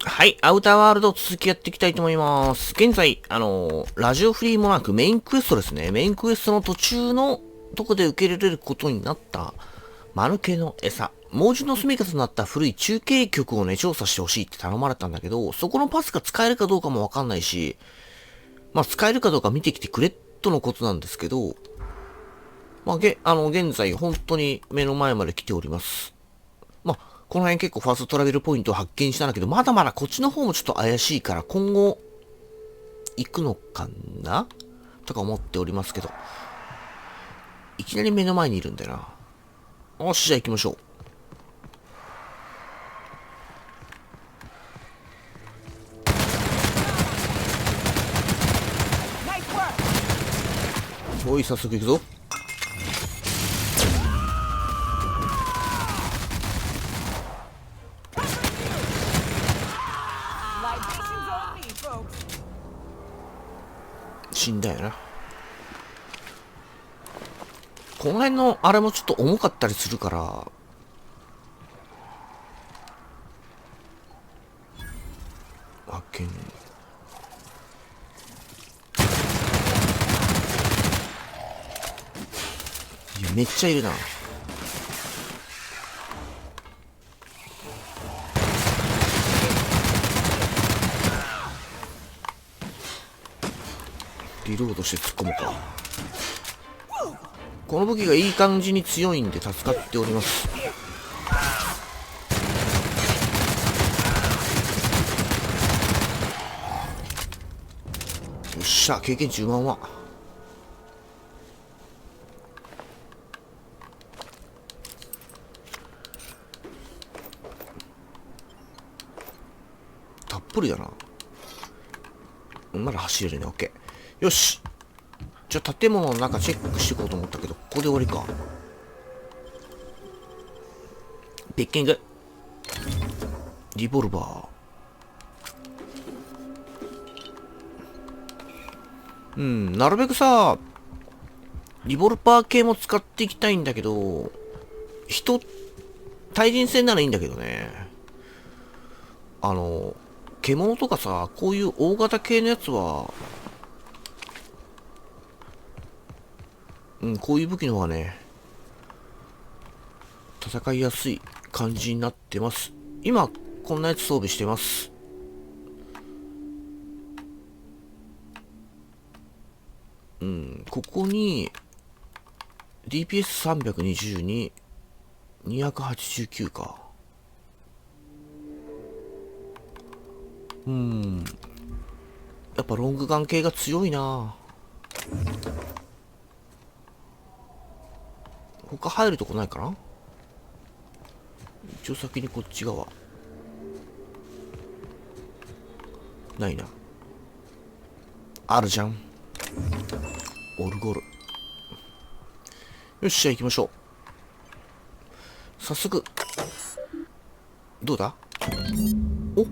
はい、アウターワールド続きやっていきたいと思います。現在、ラジオフリーモナークメインクエストですね。メインクエストの途中のとこで受け入れれることになった丸系の餌。猛獣の住みかとなった古い中継局をね、調査してほしいって頼まれたんだけど、そこのパスが使えるかどうかもわかんないし、まあ使えるかどうか見てきてくれとのことなんですけど、まあ、現在本当に目の前まで来ております。まあ、この辺結構ファーストトラベルポイントを発見したんだけど、まだまだこっちの方もちょっと怪しいから、今後、行くのかなとか思っておりますけど、いきなり目の前にいるんだよな。よし、じゃあ行きましょう。おい、早速行くぞ。死んだよな。この辺のあれもちょっと重かったりするから、発見。いや、めっちゃいるな。リロードして突っ込むか。この武器がいい感じに強いんで助かっております。よっしゃ、経験値うまうま。たっぷりだな。まだ走れるね。オッケー。よし。じゃあ建物の中チェックしていこうと思ったけど、ここで終わりか。ピッキング。リボルバー。なるべくさ、リボルバー系も使っていきたいんだけど、対人戦ならいいんだけどね。獣とかさ、こういう大型系のやつは、こういう武器の方がね、戦いやすい感じになってます。今、こんなやつ装備してます。ここに、DPS320 に、289か。やっぱロングガン系が強いな。他入るとこないかな。一応先にこっち側。ないな。あるじゃん。オルゴール。よし、じゃあ行きましょう。早速。どうだ？お？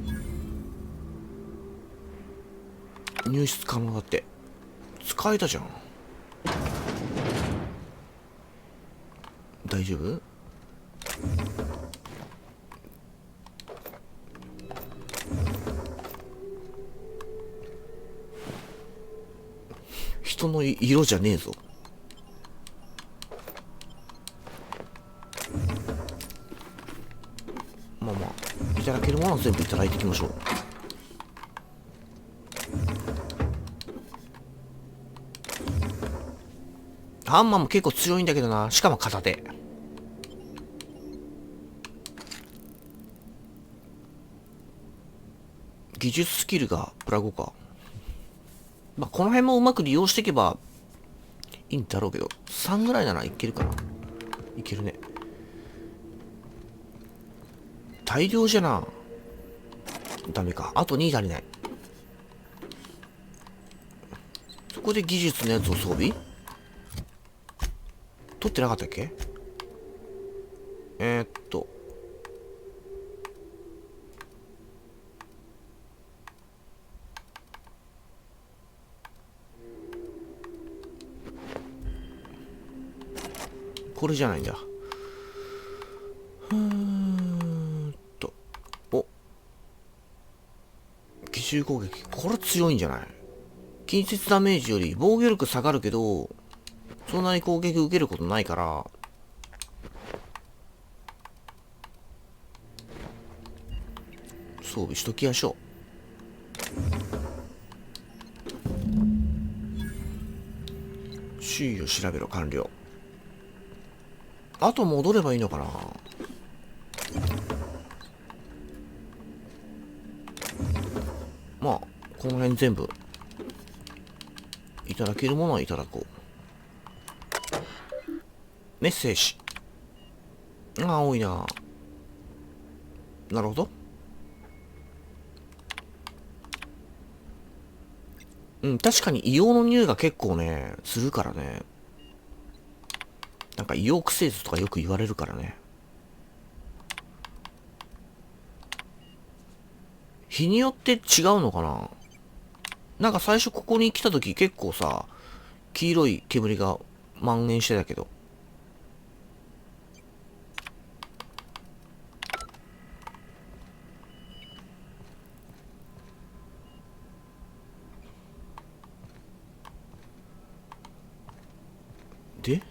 入室可能だって。使えたじゃん。大丈夫？人の色じゃねえぞ。まあまあ、いただけるものは全部いただいていきましょう。ハンマーも結構強いんだけどな。しかも片手。技術スキルがプラ5か。まあ、この辺もうまく利用していけばいいんだろうけど、3ぐらいならいけるかな。いけるね。大量じゃな。ダメか。あと2足りない。そこで技術のやつを装備取ってなかったっけ？これじゃないんだ。お、重攻撃。これ強いんじゃない？近接ダメージより防御力下がるけど、そんなに攻撃受けることないから、装備しときましょう。周囲を調べろ、完了。あと戻ればいいのかな。まあこの辺全部いただけるものはいただこう。メッセージ。ああ、多いな。なるほど。うん、確かに硫黄の匂いが結構ねするからね。なんか硫黄くせえぞとかよく言われるからね。日によって違うのかな。なんか最初ここに来た時結構さ、黄色い煙が蔓延してたけど。で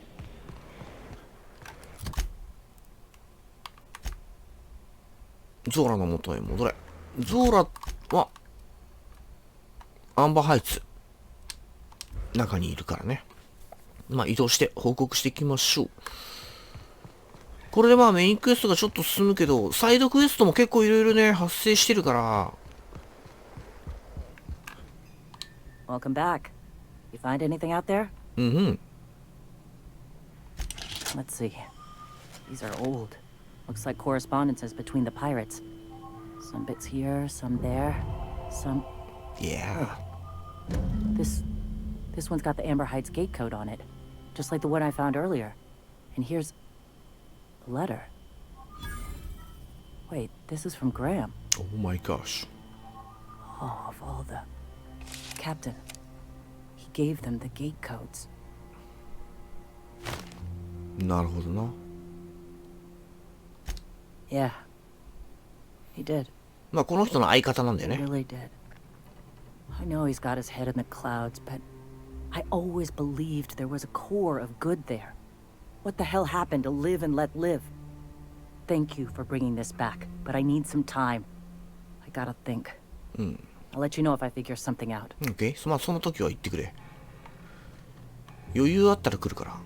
ゾーラの元へ戻れ。ゾーラはアンバーハイツ中にいるからね。まあ移動して報告していきましょう。これでまあメインクエストがちょっと進むけど、サイドクエストも結構いろいろね発生してるから。 Welcome back. You find anything out there? うんうん。 Let's see. These are old. Looks like correspondences between the pirates. Some bits here, some there, some... Yeah. This one's got the Amber Heights gate code on it, just like the one I found earlier. And here's a letter. Wait, this is from Graham. Oh my gosh. Oh, of all the... Captain. He gave them the gate codes. なるほどな。Yeah. He did. まあこの人の相方なんだよ He ね。 really did. I know he's got his head in the clouds, but I always believed there was a core of good there. What the hell happened to live and let live? Thank you for bringing this back, but I need some time. I gotta think. I'll let you know if I figure something out. OK。まあその時は言ってくれ。余裕あったら来るから。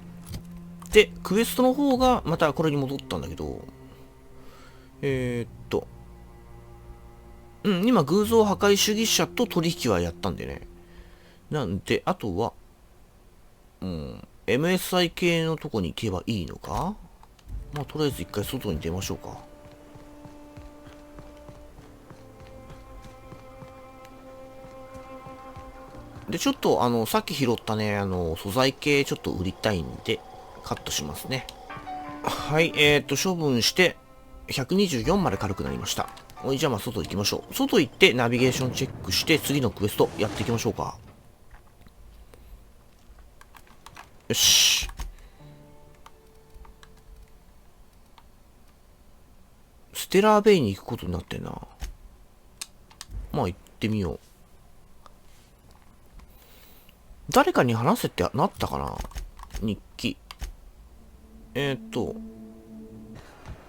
で、クエストの方がまたこれに戻ったんだけど、今偶像破壊主義者と取引はやったんでね。なんで、あとは、MSI 系のとこに行けばいいのか。まあとりあえず一回外に出ましょうか。で、ちょっとさっき拾ったね、素材系ちょっと売りたいんで、カットしますね。はい、処分して、124まで軽くなりました。じゃあまあ外行きましょう。外行ってナビゲーションチェックして、次のクエストやっていきましょうか。よし。ステラーベイに行くことになってんな。まあ行ってみよう。誰かに話せってなったかな。日記。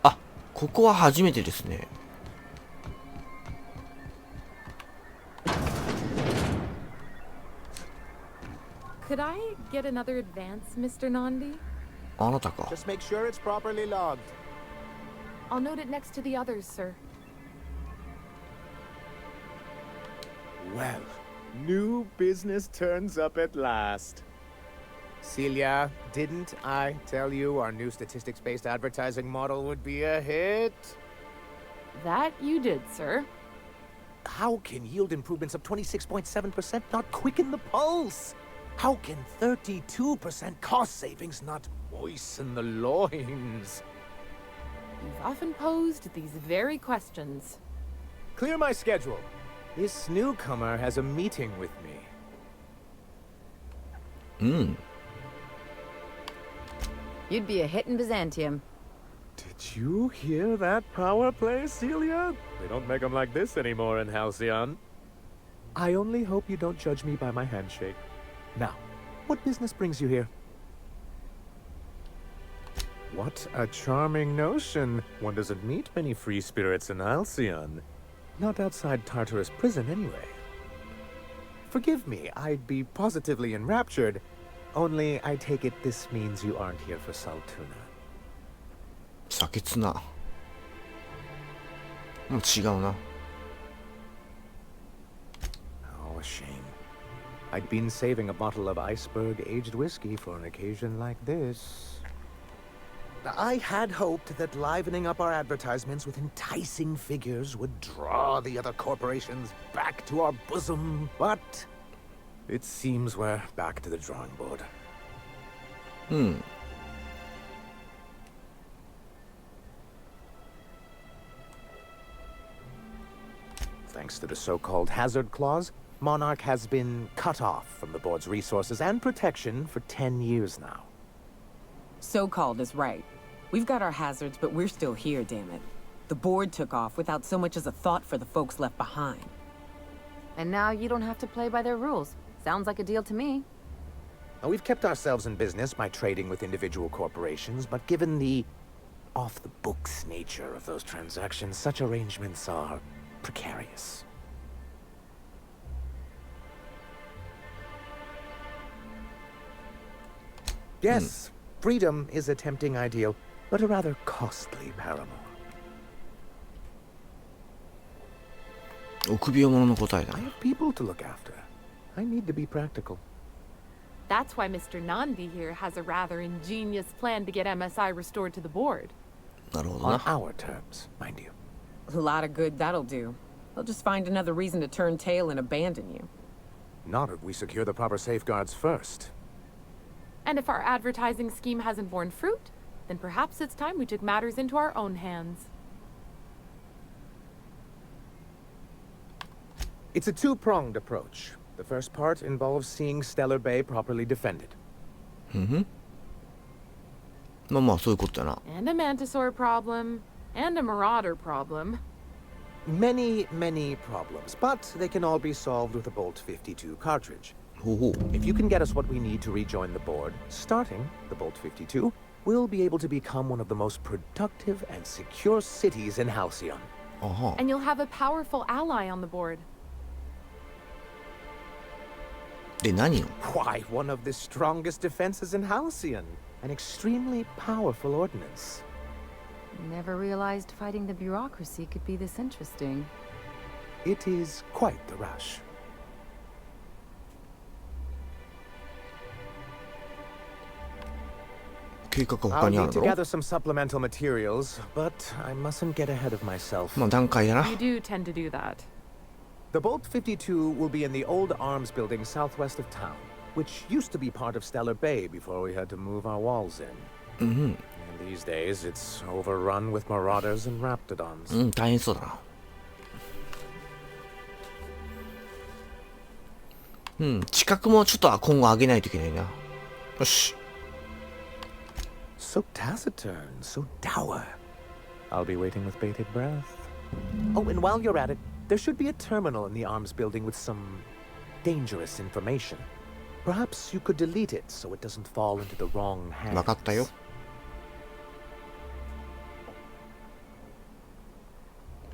あ、ここは初めてですね。Could I get another advance, Mr. Nandi? あなたか。 Just make sure it's properly logged. I'll note it next to the others, sir. Well, new business turns up at last. Celia, didn't I tell you our new statistics-based advertising model would be a hit? That you did, sir. How can yield improvements of 26.7% not quicken the pulse? How can 32% cost savings not moisten the loins? You've often posed these very questions. Clear my schedule. This newcomer has a meeting with me. You'd be a hit in Byzantium. Did you hear that power play, Celia? They don't make them like this anymore in Halcyon. I only hope you don't judge me by my handshake. Now, what business brings you here? What a charming notion. One doesn't meet many free spirits in Halcyon. Not outside Tartarus prison, anyway. Forgive me, I'd be positively enraptured. Only, I take it this means you aren't here for Saltuna. 酒つな。違うな。Oh, a shame. I'd been saving a bottle of iceberg-aged whiskey for an occasion like this. I had hoped that livening up our advertisements with enticing figures would draw the other corporations back to our bosom, but it seems we're back to the drawing board. Thanks to the so-called hazard clause, Monarch has been cut off from the board's resources and protection for 10 years now. So-called is right. We've got our hazards, but we're still here, damn it. The board took off without so much as a thought for the folks left behind. And now you don't have to play by their rules. Sounds like a deal to me. Now, we've kept ourselves in business by trading with individual corporations, but given the off-the-books nature of those transactions, such arrangements are precarious. Yes, freedom is a tempting ideal, but a rather costly paramour. 臆病者の答えだ I な。 have people to look after. I need to be practical. That's why Mr. Nandi here has a rather ingenious plan to get MSI restored to the board. なるほど On な。 our terms, mind you. A lot of good that'll do. They'll just find another reason to turn tail and abandon you. Not if we secure the proper safeguards first. And if our advertising scheme hasn't borne fruit, then perhaps it's time we took matters into our own hands. It's a two-pronged approach. The first part involves seeing Stellar Bay properly defended. まあまあそういうことだな。 And a Mantisaur problem, and a Marauder problem. Many, many problems, but they can all be solved with a Bolt 52 cartridge. ほうほう。 If you can get us what we need to rejoin the board, starting the Bolt 52, we'll be able to become one of the most productive and secure cities in Halcyon. あは。 And you'll have a powerful ally on the board. で、何よ Why, one of the strongest defenses in Halcyon. An extremely powerful ordnance. Never realized fighting the bureaucracy could be this interesting. It is quite the rush. 計画が I'll 他にあ need る to だろ gather some supplemental materials, but I mustn't get ahead of myself. まあ段階だな。 You do tend to do that. The Bolt 52 will be in the old arms building southwest of town, which used to be part of Stellar Bay before we had to move our walls in. And these days, it's overrun with marauders and raptidons. うん、大変そうだな。うん、知覚もちょっと今後上げないといけないな。よし。 So taciturn, so dour. I'll be waiting with bated breath. Oh, and while you're at it, there should be a terminal in the arms building with some dangerous information. Perhaps you could delete it so it doesn't fall into the wrong hands. わかったよ。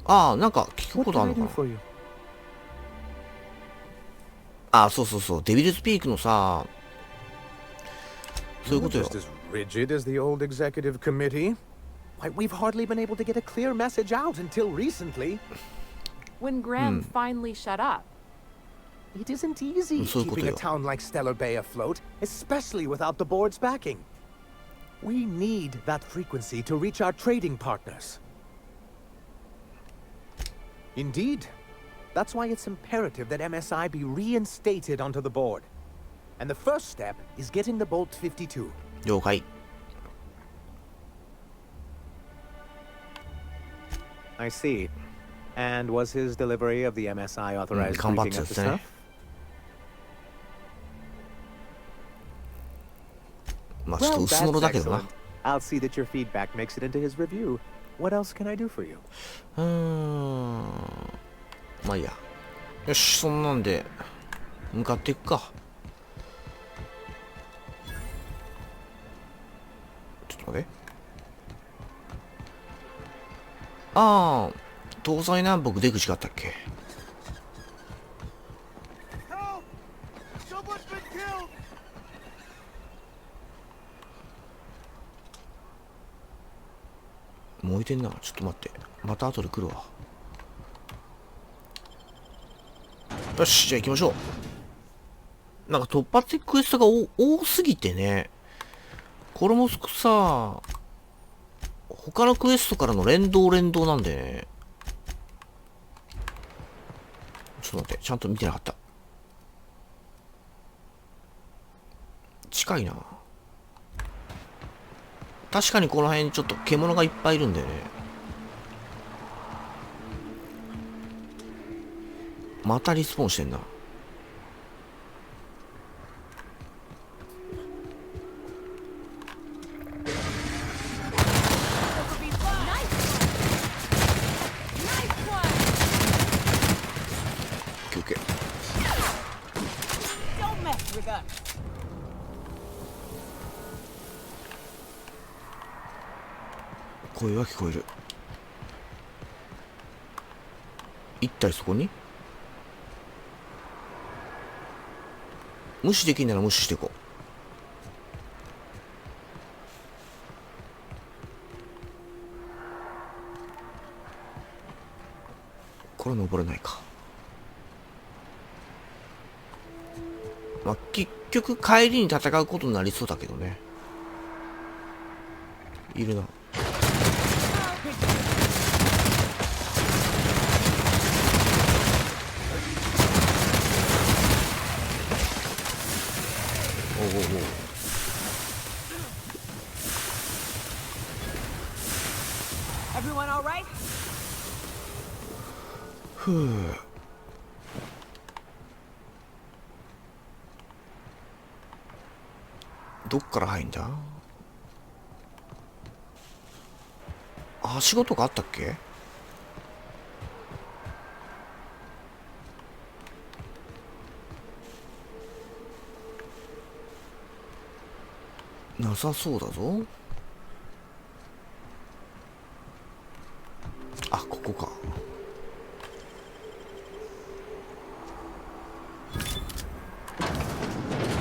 ああ、なんか聞く What ことあ can る I の do かな for you? ああ、そうそうそう。デビルスピークのさ、そういう You're ことよ。 just as rigid as the old executive committee. Why, we've hardly been able to get a clear message out until recently. When Graham finally shut up. It isn't easy そういうこと keeping a よ。 town like Stellar Bay afloat, especially without the board's backing. We need that frequency to reach our trading partners. Indeed. That's why it's imperative that MSI be reinstated onto the board. And the first step is getting the Bolt 52. 了解。 I see. And was his delivery of the MSI authorized Mm, briefing up to snuff? まあちょっと Well, 薄 that's 物だけどな。 excellent. I'll see that your feedback makes it into his review. What else can I do for you? まあいいや。よし、そんなんで向かっていくか。ちょっと待って。ああ、東西南北出口があったっけ。燃えてんな。ちょっと待って、また後で来るわ。よし、じゃあ行きましょう。なんか突発的クエストが多すぎてね、これもさ、他のクエストからの連動なんでね。ちょっと待って、ちゃんと見てなかった。近いな。確かにこの辺ちょっと獣がいっぱいいるんだよね。またリスポーンしてんな。休憩。声は聞こえる。一体そこに無視できんなら無視していこう。これ登れないか。まあ、結局帰りに戦うことになりそうだけどね。いるな。おうおうおう。Everyone all right? ふう。どっから入んだ。はしごとかあったっけ。なさそうだぞ。あ、ここか。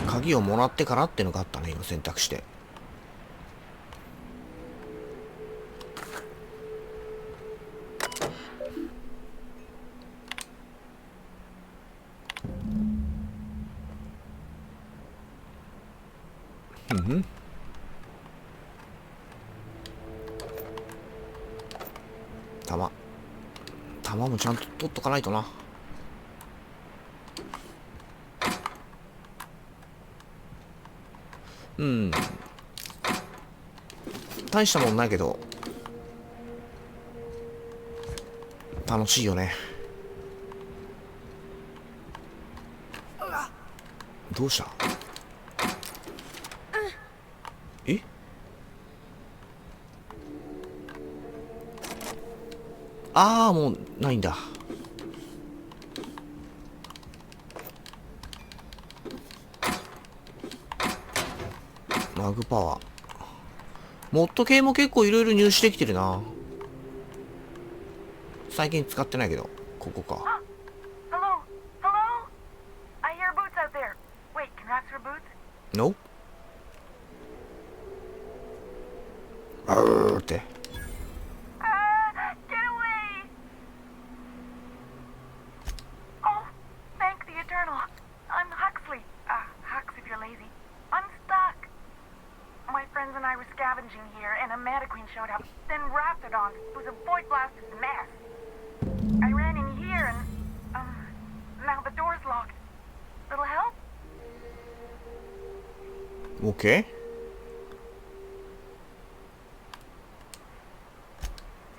鍵をもらってからってのがあったね、今選択して。うん。弾もちゃんと取っとかないとな。うん。大したもんないけど楽しいよね。どうした。え、ああ、もうないんだ。マグパワー。モッド系も結構いろいろ入手できてるな。最近使ってないけど。ここか。Hello? Hello? I hear boots out there. Wait, can I ask for boots? No? あーって。Get away! Oh, thank the Eternal. I'm Huxley. Hux if you're lazy. I'm stuck. My friends and I were scavenging here, and a Meta Queen showed up. Then Raptidon, who's a void-blasted mess. I ran in here and, now the door's locked. Little help? OK?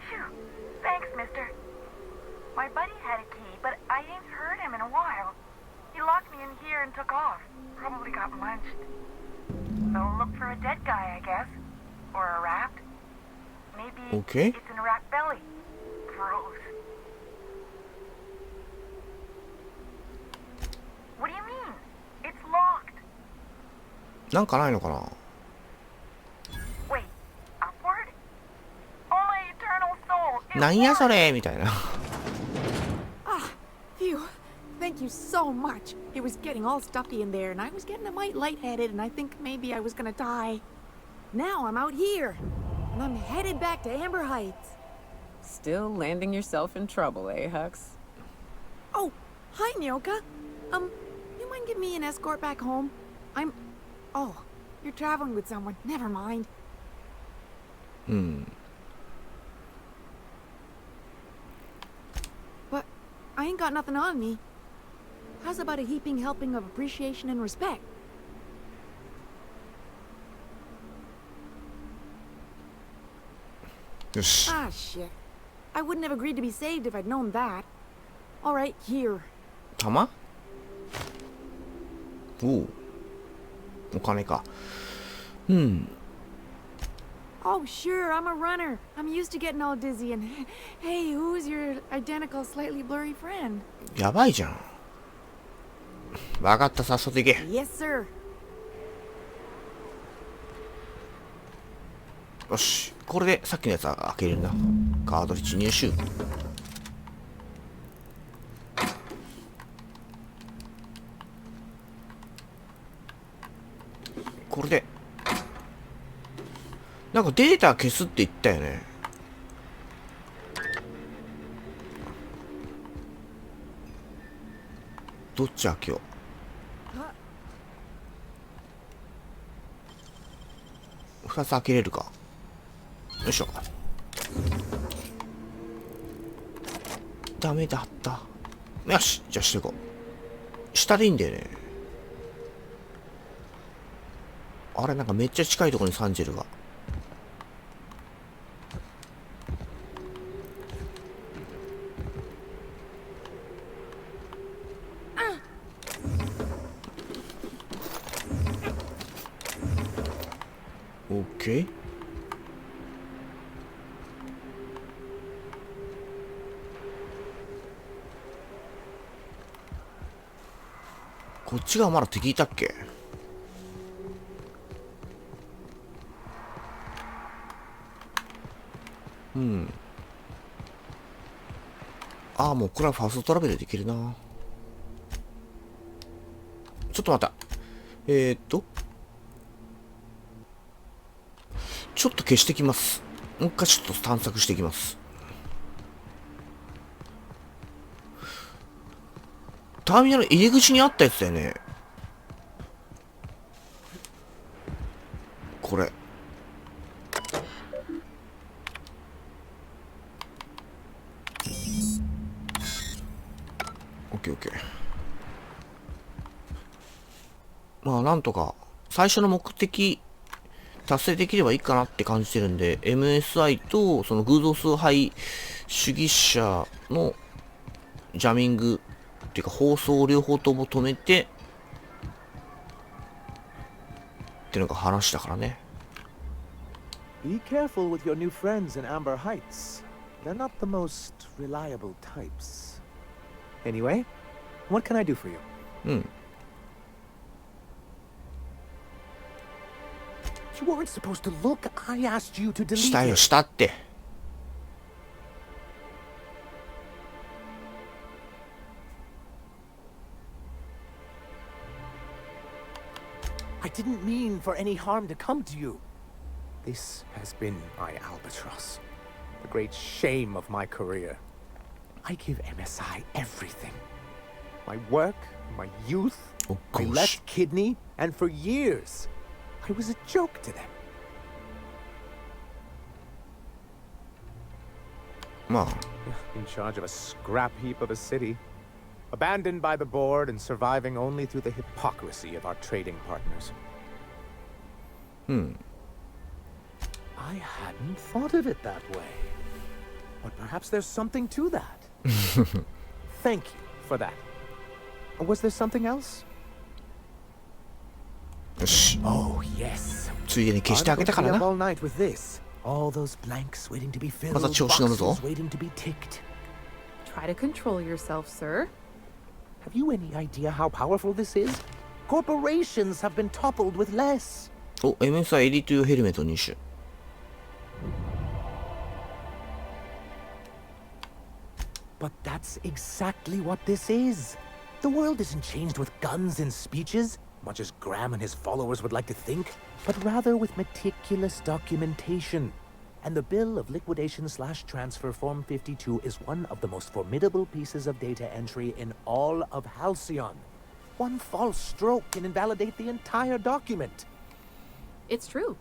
Phew. Thanks, mister. My buddy had a key, but I ain't heard him in a while. He locked me in here and took off. Probably got munched. So look for a dead guy, I guess. Or a rat. Maybe Okay. it's in a rat belly. Gross. なんかないのかな。 Wait, upward? Oh, my eternal soul. It なんや worked. それみたいな。 Phew. Thank you so much. It was getting all stuffy in there, and I was getting a mite lightheaded, and I think maybe I was gonna die. Now I'm out here, and I'm headed back to Amber Heights. Still landing yourself in trouble, eh, Hux? Oh, hi, Nyoka. You mind giving me an escort back home? Oh, you're traveling with someone. Never mind. うん。 But I ain't got nothing on me. How's about a heaping helping of appreciation and respect? よし。 Ah, shit. I wouldn't have agreed to be saved if I'd known that. All right, here. 玉？おう。お金か。うん。 Oh, sure, I'm a runner. I'm used to getting all dizzy and... Hey, who's your identical, slightly blurry friend? やばいじゃん。わかった、さっさと行け。 Yes, sir. よし。これでさっきのやつは開けれるな。カードリッジ入手。これで。なんかデータ消すって言ったよね。どっち開けよう。2つ開けれるか。よいしょ。ダメだった。よし、じゃあしていこう。下でいいんだよね。あれ、なんかめっちゃ近いところにサンジェルが。オッケー。こっちがまだ敵いたっけ？うん。ああ、もうこれはファーストトラベルできるな。ちょっと待った。ちょっと消してきます。もう一回ちょっと探索していきます。ターミナル入り口にあったやつだよね。これ。オッケーオッケー。まあなんとか最初の目的達成できればいいかなって感じてるんで、 MSI とその偶像崇拝主義者のジャミングっていうか放送を両方とも止めてってのが話だからね。 Be careful with your new friends in Amber Heights. They're not the most reliable types. Anyway, what can I do for you? うん。 You weren't supposed to look. I asked you to delete したよ it. したって。 I didn't mean for any harm to come to you. This has been my albatross, the great shame of my career. I give MSI everything. My work, my youth, Oh, my gosh. left kidney, and for years, I was a joke to them. まあ In charge of a scrap heap of a city, abandoned by the board and surviving only through the hypocrisy of our trading partners. うん。 I hadn't thought of it that way. But perhaps there's something to that. Thank you for that. Was there something else? よし。 Oh, yes. ついでに消してあげたからな。 I'm going to be up all night with this. All those blanks waiting to be filled, また調子乗るぞ。 boxes waiting to be ticked. Try to control yourself, sir. Have you any idea how powerful this is? Corporations have been toppled with less. お、MSI エリート用ヘルメット2種。But that's exactly what this is. The world isn't changed with guns and speeches, much as Graham and his followers would like to think, but rather with meticulous documentation. And the bill of liquidation/transfer Form 52 is one of the most formidable pieces of data entry in all of Halcyon. One false stroke can invalidate the entire document. It's true.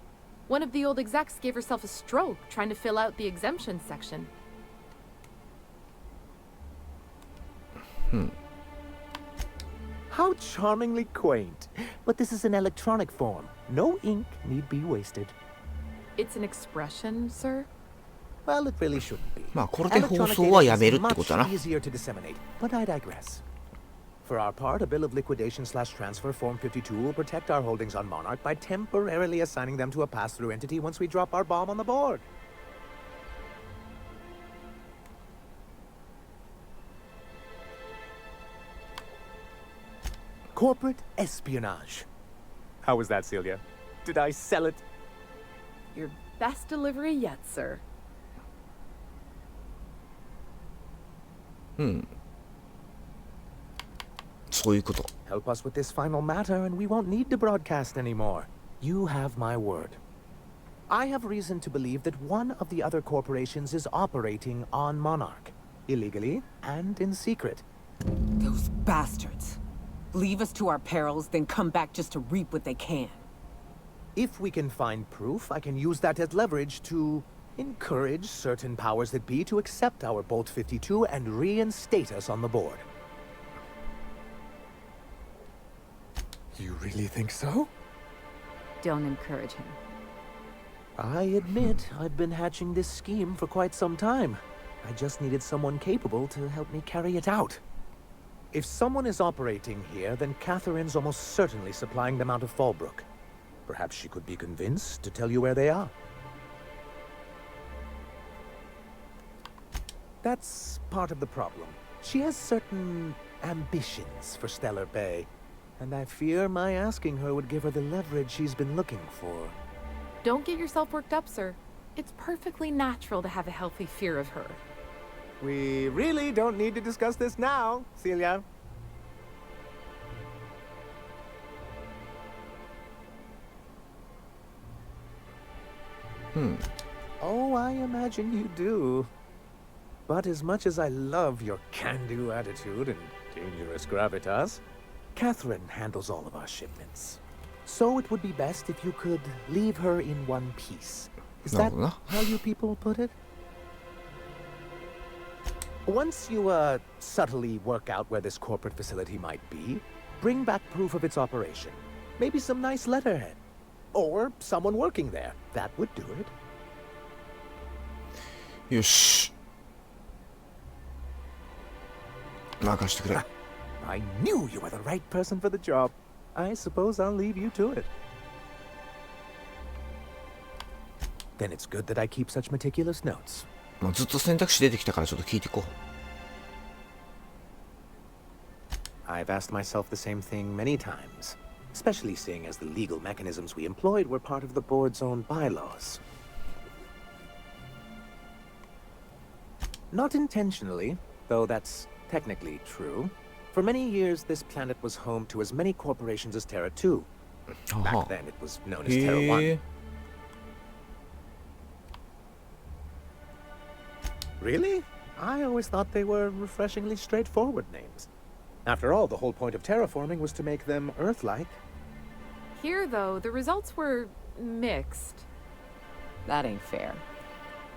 One of the old execs gave herself a stroke trying to fill out the exemption section. How charmingly quaint. But this is an electronic form. No ink need be wasted. It's an expression, sir? Well, it really shouldn't be. まあ、これで放送はやめるってことだな。 Much easier to disseminate, but I digress. For our part, a bill of liquidation/transfer Form 52 will protect our holdings on Monarch by temporarily assigning them to a pass-through entity once we drop our bomb on the board. Corporate espionage. How was that, Celia? Did I sell it? Your best delivery yet, sir. そういうこと。 Help us with this final matter and we won't need to broadcast anymore. You have my word. I have reason to believe that one of the other corporations is operating on Monarch. Illegally and in secret. Those bastards. Leave us to our perils, then come back just to reap what they can. If we can find proof, I can use that as leverage to encourage certain powers that be to accept our Bolt 52 and reinstate us on the board. You really think so? Don't encourage him. I admit I've been hatching this scheme for quite some time. I just needed someone capable to help me carry it out. If someone is operating here, then Catherine's almost certainly supplying them out of Fallbrook. Perhaps she could be convinced to tell you where they are. That's part of the problem. She has certain ambitions for Stellar Bay, and I fear my asking her would give her the leverage she's been looking for. Don't get yourself worked up, sir. It's perfectly natural to have a healthy fear of her. We really don't need to discuss this now, Celia. Oh, I imagine you do. But as much as I love your can-do attitude and dangerous gravitas, Catherine handles all of our shipments. So it would be best if you could leave her in one piece. Is that how you people put it? Once you, subtly work out where this corporate facility might be, bring back proof of its operation. Maybe some nice letterhead. Or someone working there. That would do it. よし。任してくれ。I knew you were the right person for the job. I suppose I'll leave you to it. Then it's good that I keep such meticulous notes. まあずっと選択肢出てきたからちょっと聞いていこう。 I've asked myself the same thing many times, especially seeing as the legal mechanisms we employed were part of the board's own bylaws. Not intentionally, though that's technically true. For many years, this planet was home to as many corporations as Terra 2. Back then, it was known as Terra 1. Really? I always thought they were refreshingly straightforward names. After all, the whole point of terraforming was to make them Earth-like. Here, though, the results were mixed. That ain't fair.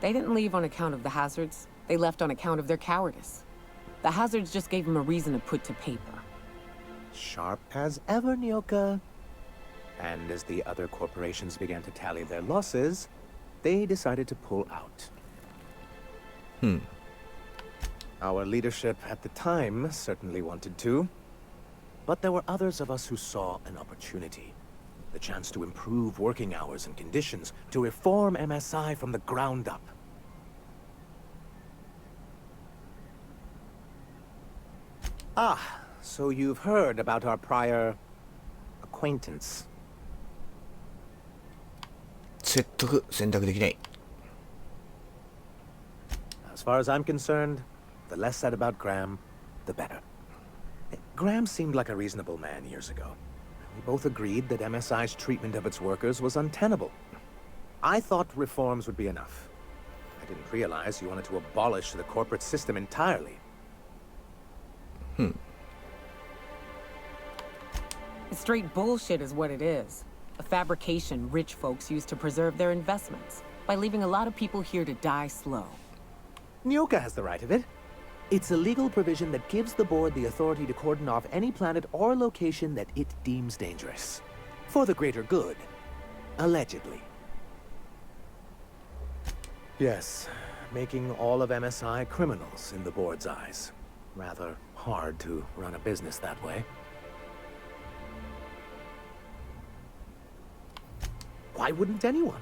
They didn't leave on account of the hazards. They left on account of their cowardice. The hazards just gave them a reason to put to paper. Sharp as ever, Nyoka. And as the other corporations began to tally their losses, they decided to pull out. Our leadership at the time certainly wanted to. But there were others of us who saw an opportunity. The chance to improve working hours and conditions, to reform MSI from the ground up. Ah, so you've heard about our prior acquaintance. 選択できない。 As far as I'm concerned, the less said about Graham, the better. Graham seemed like a reasonable man years ago. We both agreed that MSI's treatment of its workers was untenable. I thought reforms would be enough. I didn't realize you wanted to abolish the corporate system entirely. Straight bullshit is what it is. A fabrication rich folks use to preserve their investments by leaving a lot of people here to die slow. Nyoka has the right of it. It's a legal provision that gives the board the authority to cordon off any planet or location that it deems dangerous. For the greater good. Allegedly. Yes, making all of MSI criminals in the board's eyes. Rather hard to run a business that way. Why wouldn't anyone?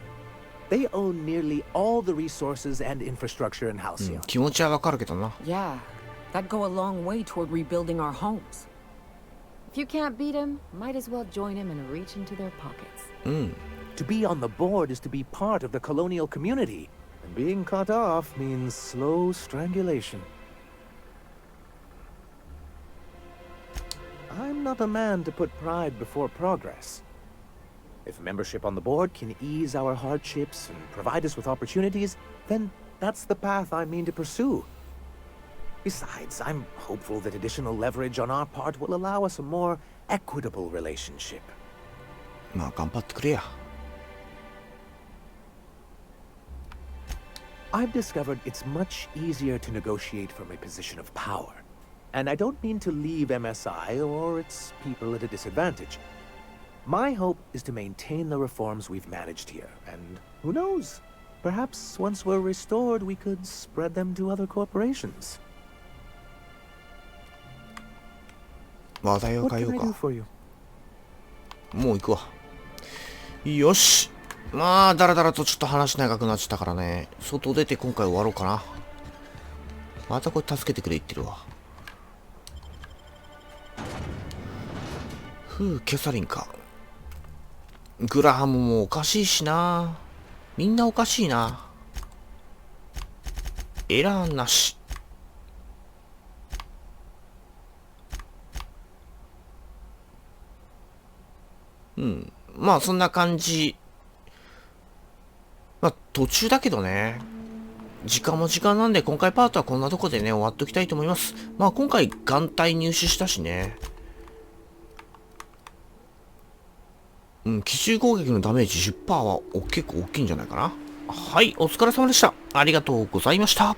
They own nearly all the resources and infrastructure in Halcyon. 気持ちはわかるけどな。 Yeah, that'd go a long way toward rebuilding our homes. If you can't beat him, might as well join him and reach into their pockets. To be on the board is to be part of the colonial community. And being cut off means slow strangulation. I'm not a man to put pride before progress. If membership on the board can ease our hardships and provide us with opportunities, then that's the path I mean to pursue. Besides, I'm hopeful that additional leverage on our part will allow us a more equitable relationship. まあ頑張ってくれや。 I've discovered it's much easier to negotiate from a position of power. And I don't mean to leave MSI or its people at a disadvantage. My hope is to maintain the reforms we've managed here, and who knows? Perhaps once we're restored, we could spread them to other corporations. 話題を What 変え can よ I う do か。 for you? もう行くわ。よし。まあ、だらだらとちょっと話長くなっちゃったからね。外出て今回終わろうかな。またこれ助けてくれ言ってるわ。キャサリンか。グラハムもおかしいしな。みんなおかしいな。エラーなし。まあそんな感じ。まあ途中だけどね。時間も時間なんで今回パートはこんなとこでね終わっておきたいと思います。まあ今回眼帯入手したしね。奇襲攻撃のダメージ 10% は結構大きいんじゃないかな。はい、お疲れ様でした。ありがとうございました。